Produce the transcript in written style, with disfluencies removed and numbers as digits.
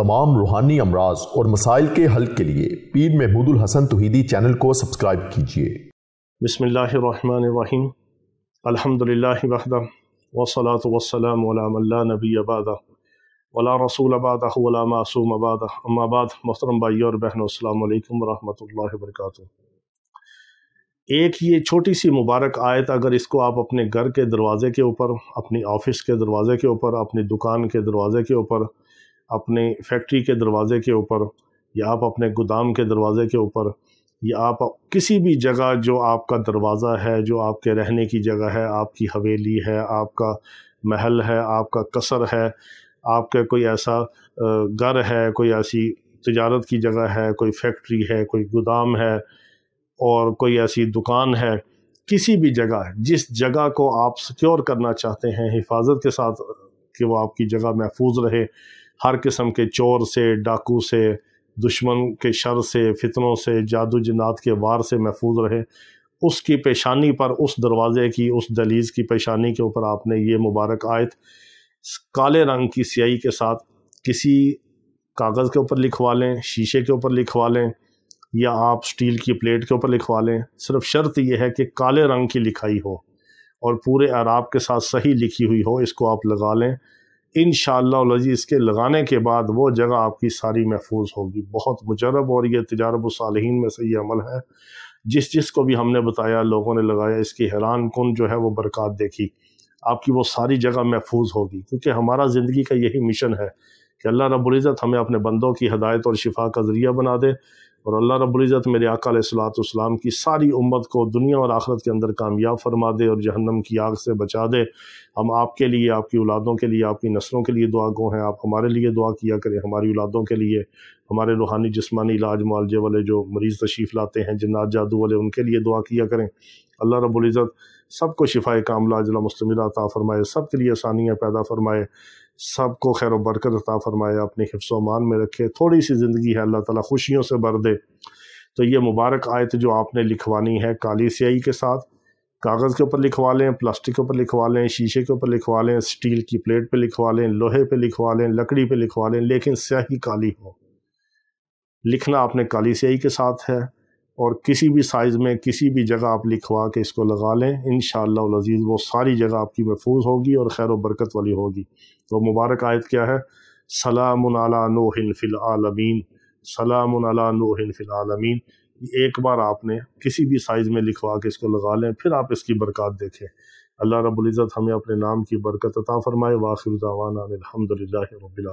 तमाम रूहानी अमराज और मसाइल के हल के लिए पीर महमूद उल हसन तौहीदी चैनल को सब्सक्राइब कीजिए। बिस्मिल्लाहिर्रहमानिर्रहीम। अल्हम्दुलिल्लाहि वहदा वस्सलातु वस्सलामु अला मन ला नबिय्य बअदा वला रसूल बअदहु वला मासूम बअदहु। अम्मा बाद, मोहतरम भाइयों और बहनों, अस्सलामु अलैकुम वरहमतुल्लाहि वबरकातुहू। एक ये छोटी सी मुबारक आयत, अगर इसको आप अपने घर के दरवाज़े के ऊपर, अपनी ऑफिस के दरवाज़े के ऊपर, अपनी दुकान के दरवाज़े के ऊपर, अपने फैक्ट्री के दरवाज़े के ऊपर, या आप अपने गोदाम के दरवाज़े के ऊपर, या आप किसी भी जगह जो आपका दरवाज़ा है, जो आपके रहने की जगह है, आपकी हवेली है, आपका महल है, आपका कसर है, आपका कोई ऐसा घर है, कोई ऐसी तिजारत की जगह है, कोई फैक्ट्री है, कोई गोदाम है और कोई ऐसी दुकान है, किसी भी जगह है, जिस जगह को आप सिक्योर करना चाहते हैं हिफाजत के साथ कि वो आपकी जगह महफूज रहे, हर किस्म के चोर से, डाकू से, दुश्मन के शर से, फितनों से, जादू जिन्नात के वार से महफूज रहे, उसकी पेशानी पर, उस दरवाज़े की, उस दहलीज़ की पेशानी के ऊपर आपने ये मुबारक आयत काले रंग की स्याही के साथ किसी कागज़ के ऊपर लिखवा लें, शीशे के ऊपर लिखवा लें, या आप स्टील की प्लेट के ऊपर लिखवा लें। सिर्फ शर्त यह है कि काले रंग की लिखाई हो और पूरे अराब के साथ सही लिखी हुई हो। इसको आप लगा लें, इंशाअल्लाह अज़ीज़। इसके लगाने के बाद वो जगह आपकी सारी महफूज होगी। बहुत मुजरब और ये तिजारत सालिहीन में से ये अमल है। जिस को भी हमने बताया, लोगों ने लगाया, इसकी हैरान कुन जो है वो बरक़ात देखी। आपकी वो सारी जगह महफूज होगी, क्योंकि हमारा ज़िंदगी का यही मिशन है कि अल्लाह रब्बुल इज़्ज़त हमें अपने बंदों की हिदायत और शिफा का ज़रिया बना दे, और अल्लाह रब्बुल इज़्ज़त मेरे आका अलैहिस्सलातु वस्सलाम की सारी उम्मत को दुनिया और आखिरत के अंदर कामयाब फरमा दे और जहन्नम की आग से बचा दे। हम आपके लिए, आपकी औलादों के लिए, आपकी नस्लों के लिए दुआ गो हैं। आप हमारे लिए दुआ किया करें, हमारी औलादों के लिए, हमारे रूहानी जिस्मानी इलाज मुआलजे वाले जो मरीज़ तशरीफ़ लाते हैं, जिन्नात जादू वाले, उनके लिए दुआ किया करें। अल्लाह रब्बुल इज़्ज़त सबको शिफाए कामिला अजला मुस्तमिला अता फ़रमाए, सब के लिए आसानियाँ पैदा फ़रमाए, सबको खैर व बरकत अता फ़रमाए, अपनी हिफ्ज़ व अमान में रखे। थोड़ी सी ज़िंदगी है, अल्लाह ताला खुशियों से भर दे। तो ये मुबारक आयत जो आपने लिखवानी है काली स्याही के साथ, कागज़ के ऊपर लिखवा लें, प्लास्टिक के ऊपर लिखवा लें, शीशे के ऊपर लिखवा लें, स्टील की प्लेट पे लिखवा लें, लोहे पे लिखवा लें, लकड़ी पे लिखवा लें, लेकिन स्याही काली हो। लिखना आपने काली स्याही के साथ है, और किसी भी साइज़ में, किसी भी जगह आप लिखवा के इसको लगा लें। इंशाअल्लाह अज़ीज़ वो सारी जगह आपकी महफूज होगी और खैर व बरकत वाली होगी। तो मुबारक आयत क्या है? सलामुन अला नूहिन फिल आलमीन, सलामुन अला नूहिन फिल आलमीन। एक बार आपने किसी भी साइज़ में लिखवा के इसको लगा लें, फिर आप इसकी बरकत देखें। अल्लाह रब्बुल इज़्ज़त हमें अपने नाम की बरकत अता फ़रमाए। वाखिर दावाना अनिल हम्दुलिल्लाहि रब्बिल आलमीन।